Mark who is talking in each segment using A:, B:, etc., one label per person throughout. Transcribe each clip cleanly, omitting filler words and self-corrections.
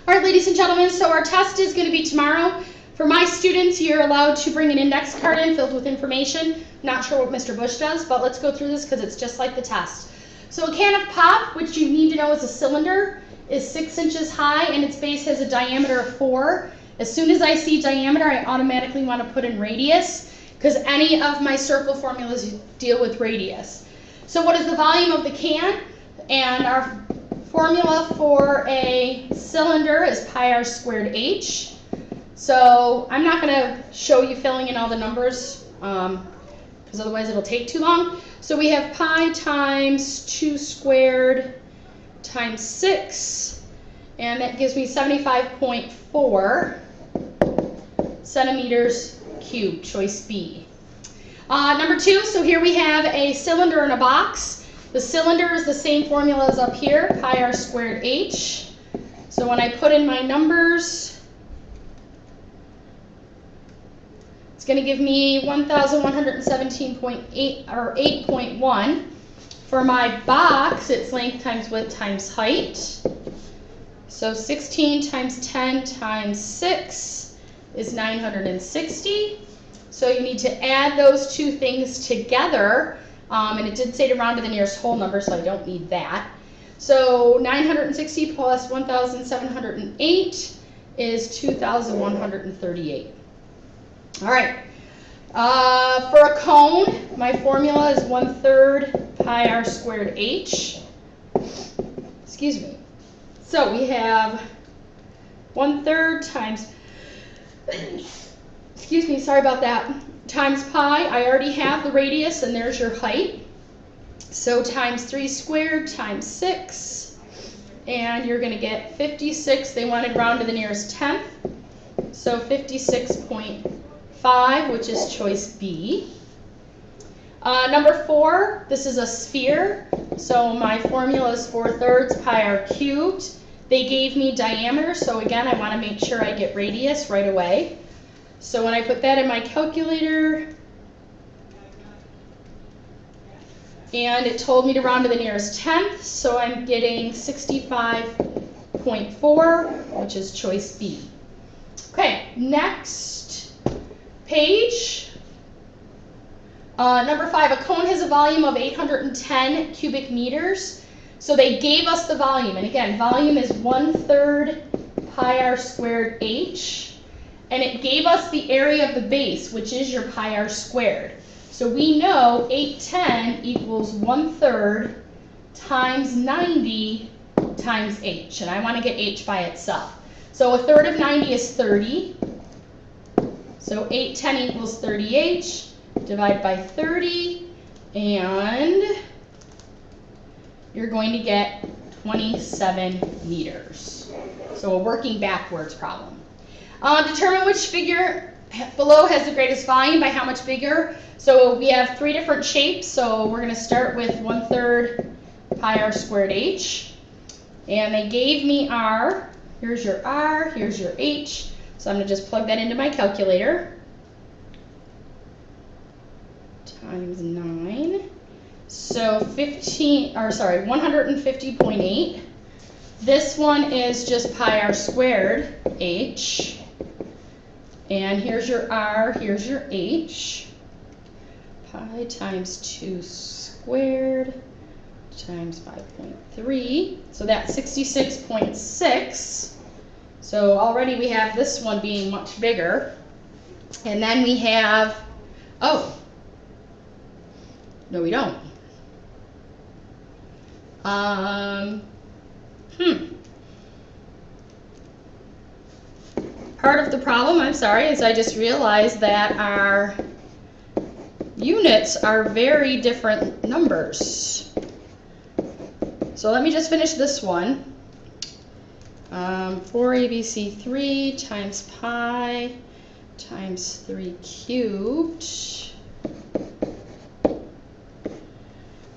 A: All right, ladies and gentlemen, so our test is going to be tomorrow. For my students, you're allowed to bring an index card in filled with information. Not sure what Mr. Bush does, but let's go through this because it's just like the test. So a can of pop, which you need to know is a cylinder, is 6 inches high and its base has a diameter of 4. As soon as I see diameter, I automatically want to put in radius because any of my circle formulas deal with radius. So what is the volume of the can? And our formula for a cylinder is pi r squared h. So I'm not going to show you filling in all the numbers because otherwise it'll take too long. So we have pi times 2 squared times 6, and that gives me 75.4 centimeters cubed, choice B. Number 2, so here we have a cylinder in a box. The cylinder is the same formula as up here, pi r squared h. So when I put in my numbers, it's going to give me 1,117.8 or 8.1. For my box, it's length times width times height. So 16 times 10 times 6 is 960. So you need to add those two things together. And it did say to round to the nearest whole number, so I don't need that. So 960 plus 1,708 is 2,138. All right. For a cone, my formula is 1/3 pi r squared h. Excuse me. So we have 1/3 times, excuse me, sorry about that, times pi. I already have the radius, and there's your height. So times 3 squared times 6, and you're going to get 56. They wanted round to the nearest tenth, so 56.5, which is choice B. Number 4, this is a sphere, so my formula is 4/3 pi r cubed. They gave me diameter, so again, I want to make sure I get radius right away. So when I put that in my calculator, and it told me to round to the nearest tenth, so I'm getting 65.4, which is choice B. Okay, next page. Number 5, a cone has a volume of 810 cubic meters. So they gave us the volume, and again, volume is 1/3 pi r squared h. And it gave us the area of the base, which is your pi r squared. So we know 810 equals 1/3 times 90 times h. And I want to get h by itself. So 1/3 of 90 is 30. So 810 equals 30h. Divide by 30, and you're going to get 27 meters. So a working backwards problem. Determine which figure below has the greatest volume by how much bigger. So we have 3 different shapes. So we're going to start with 1/3 pi r squared h. And they gave me r. Here's your r, here's your h. So I'm going to just plug that into my calculator. Times 9. So 150.8. This one is just pi r squared h. And here's your r, here's your h. Pi times 2 squared times 5.3. So that's 66.6. So already we have this one being much bigger. And then we have, oh, no we don't. Part of the problem, I'm sorry, is I just realized that our units are very different numbers. So let me just finish this one. 4abc3 times pi times 3 cubed.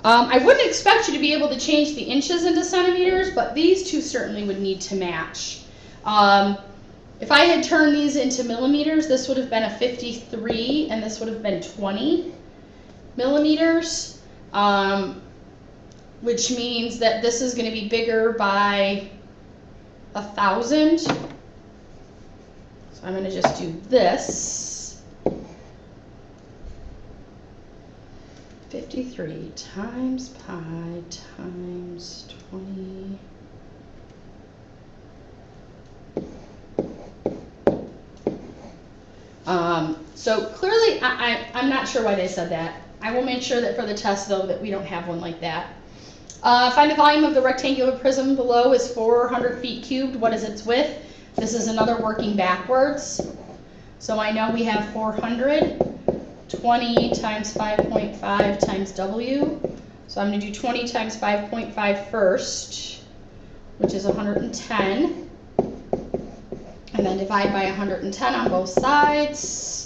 A: I wouldn't expect you to be able to change the inches into centimeters, but these two certainly would need to match. If I had turned these into millimeters, this would have been a 53 and this would have been 20 millimeters, which means that this is going to be bigger by 1,000. So I'm going to just do this. 53 times pi times 20. So clearly, I'm not sure why they said that. I will make sure that for the test, though, that we don't have one like that. Find the volume of the rectangular prism below is 400 feet cubed. What is its width? This is another working backwards. So I know we have 400, 20 times 5.5 times W. So I'm going to do 20 times 5.5 first, which is 110. And then divide by 110 on both sides.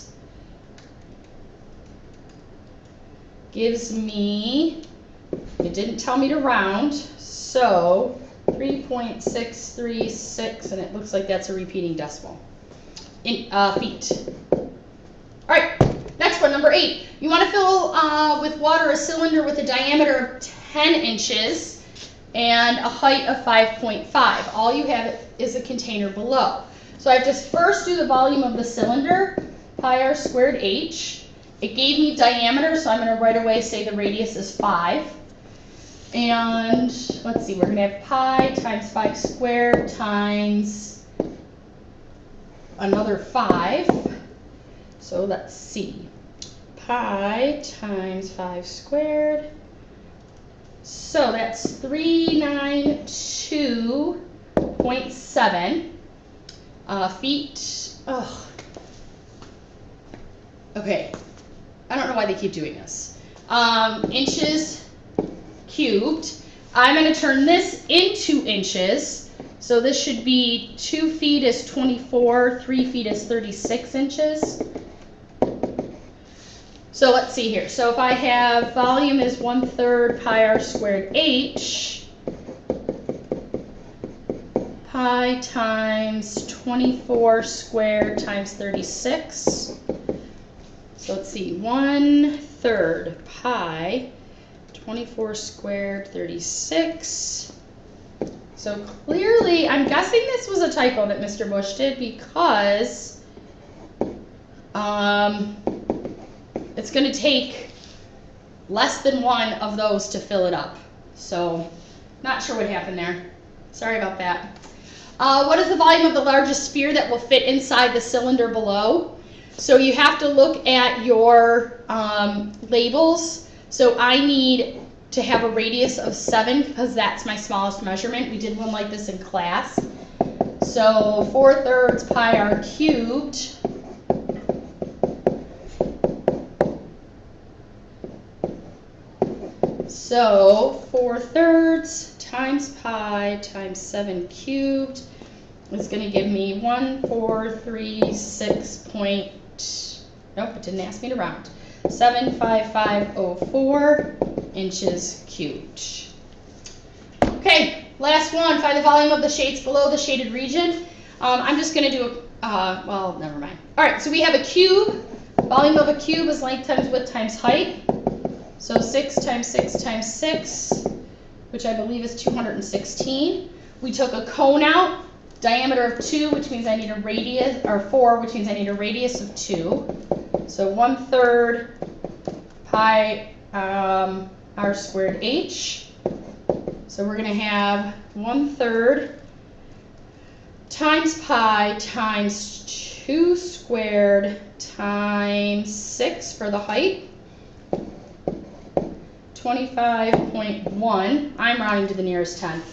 A: Gives me, it didn't tell me to round, so 3.636, and it looks like that's a repeating decimal in feet. All right, next one, number 8. You want to fill with water a cylinder with a diameter of 10 inches and a height of 5.5. All you have is a container below. So I have to first do the volume of the cylinder, pi r squared h. It gave me diameter, so I'm going to right away say the radius is 5. And let's see, we're going to have pi times 5 squared times another 5. So let's see, pi times 5 squared. So that's 392.7 feet. Oh. Okay. I don't know why they keep doing this. Inches cubed. I'm going to turn this into inches. So this should be 2 feet is 24, 3 feet is 36 inches. So let's see here. So if I have volume is 1/3 pi r squared h, pi times 24 squared times 36. So let's see, 1/3 pi, 24 squared, 36. So clearly, I'm guessing this was a typo that Mr. Bush did because it's going to take less than one of those to fill it up. So not sure what happened there. Sorry about that. What is the volume of the largest sphere that will fit inside the cylinder below? So you have to look at your labels. So I need to have a radius of 7 because that's my smallest measurement. We did one like this in class. So 4/3 pi r cubed. So 4/3 times pi times 7 cubed is going to give me 1436 point, nope, it didn't ask me to round, 75504 inches cubed. Okay, last one, find the volume of the shades below the shaded region. I'm just going to do, well, never mind. All right, so we have a cube. Volume of a cube is length times width times height. So 6 times 6 times 6, which I believe is 216. We took a cone out, diameter of 2, which means I need a radius, or 4, which means I need a radius of 2. So 1/3 pi r squared h. So we're going to have 1/3 times pi times 2 squared times 6 for the height. 25.1. I'm rounding to the nearest 10th.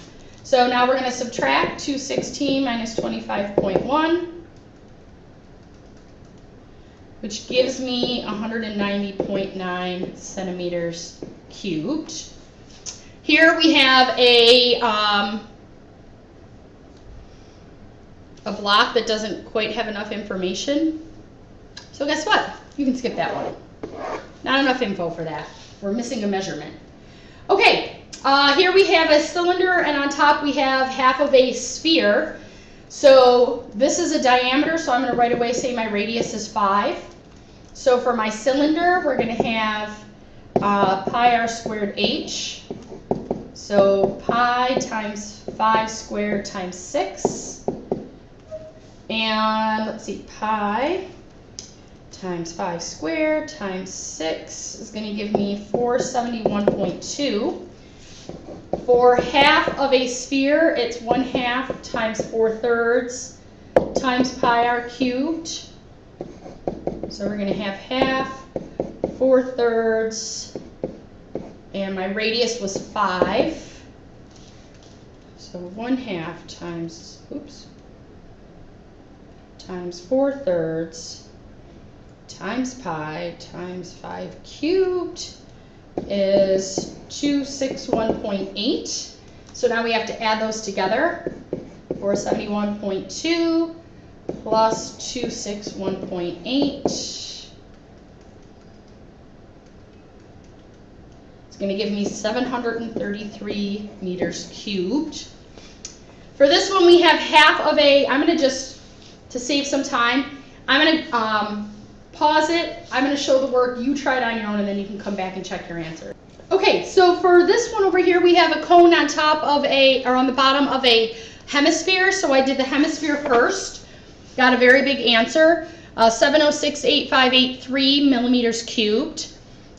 A: So now we're going to subtract 216 minus 25.1, which gives me 190.9 centimeters cubed. Here we have a block that doesn't quite have enough information. So guess what? You can skip that one. Not enough info for that. We're missing a measurement. Okay, here we have a cylinder, and on top we have half of a sphere. So this is a diameter, so I'm going to right away say my radius is 5. So for my cylinder, we're going to have pi r squared h. So pi times 5 squared times 6. And let's see, pi times 5 squared times 6 is going to give me 471.2. For half of a sphere, it's 1/2 times 4/3 times pi r cubed. So we're going to have half, 4/3, and my radius was 5. So 1/2 times, times 4/3 times pi times 5 cubed is 261.8. So now we have to add those together. 471.2 plus 261.8. It's going to give me 733 meters cubed. For this one, we have half of a, I'm going to just, to save some time, I'm going to pause it. I'm going to show the work. You try it on your own, and then you can come back and check your answer. Okay, so for this one over here, we have a cone on top of or on the bottom of a hemisphere. So I did the hemisphere first. Got a very big answer, 706.8583 millimeters cubed.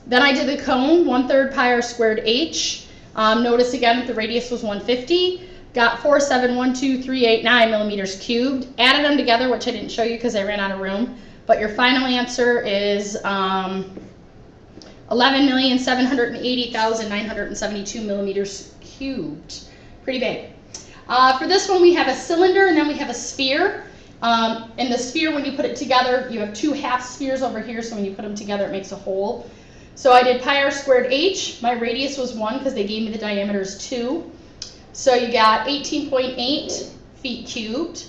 A: Then I did the cone, 1/3 pi r squared h. Notice again that the radius was 150. Got 4712389 millimeters cubed. Added them together, which I didn't show you because I ran out of room. But your final answer is 11,780,972 millimeters cubed. Pretty big. For this one, we have a cylinder and then we have a sphere. In the sphere, when you put it together, you have 2 half spheres over here, so when you put them together, it makes a whole. So I did pi r squared h. My radius was 1 because they gave me the diameter is 2. So you got 18.8 feet cubed.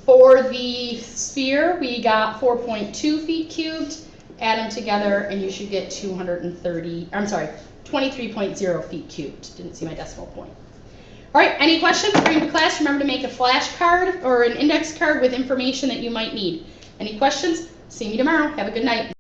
A: For the sphere, we got 4.2 feet cubed. Add them together, and you should get 23.0 feet cubed. Didn't see my decimal point. All right, any questions? Bring them to class. Remember to make a flashcard or an index card with information that you might need. Any questions? See me tomorrow. Have a good night.